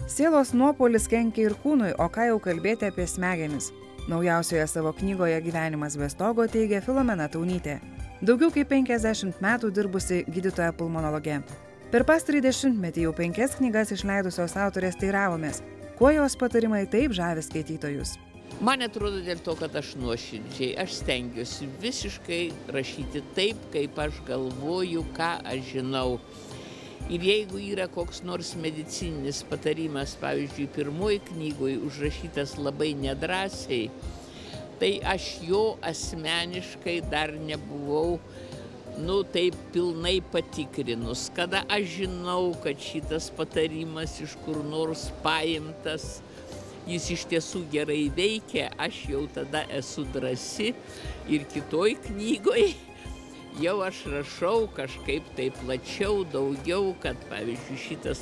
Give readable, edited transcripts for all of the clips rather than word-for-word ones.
Sielos nuopuolis kenkia ir kūnui, o ką jau kalbėti apie smegenis. Naujausioje savo knygoje Gyvenimas be stogo teigia Filomena Taunytė. Daugiau kaip 50 metų dirbusi gydytoja pulmonologe. Per pastarąjį dešimtmetį jau 5 knygas išleidusios autorės teiravomės, kuo jos patarimai taip žavi skaitytojus. Man atrodo dėl to, kad aš nuoširdžiai, aš stengiuosi visiškai rašyti taip, kaip aš galvoju, ką aš žinau. Ir jeigu yra koks nors medicininis patarimas, pavyzdžiui, pirmoji knygoje užrašytas labai nedrąsiai, tai aš jo asmeniškai dar nebuvau, taip pilnai patikrinus. Kada aš žinau, kad šitas patarimas iš kur nors paimtas, jis iš tiesų gerai veikia, aš jau tada esu drąsi ir kitoj knygoj jau aš rašau kažkaip tai plačiau, daugiau, kad pavyzdžiui šitas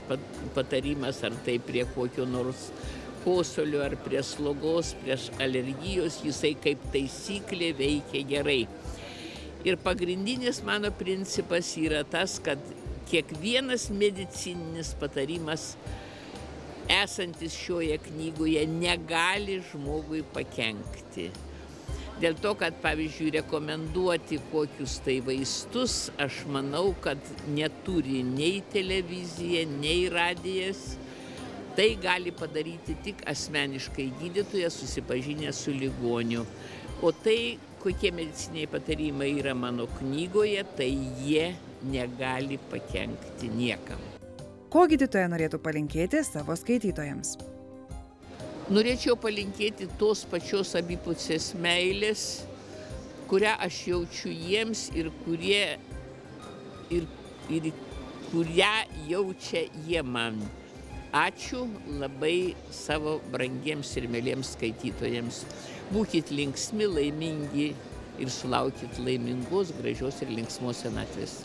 patarimas ar tai prie kokio nors kosulio ar prie slogos, prieš alergijos, jisai kaip taisyklė veikia gerai. Ir pagrindinis mano principas yra tas, kad kiekvienas medicininis patarimas esantis šioje knygoje negali žmogui pakenkti. Dėl to, kad, pavyzdžiui, rekomenduoti kokius tai vaistus, aš manau, kad neturi nei televizija, nei radijas. Tai gali padaryti tik asmeniškai gydytojas susipažinęs su ligoniu. O tai, kokie mediciniai patarimai yra mano knygoje, tai jie negali pakenkti niekam. Ko gydytoja norėtų palinkėti savo skaitytojams? Norėčiau palinkėti tos pačios abipusės meilės, kurią aš jaučiu jiems ir kurią jaučia jie man. Ačiū labai savo brangiems ir mėliems skaitytojams. Būkit linksmi, laimingi ir sulaukit laimingos, gražios ir linksmos senatvės.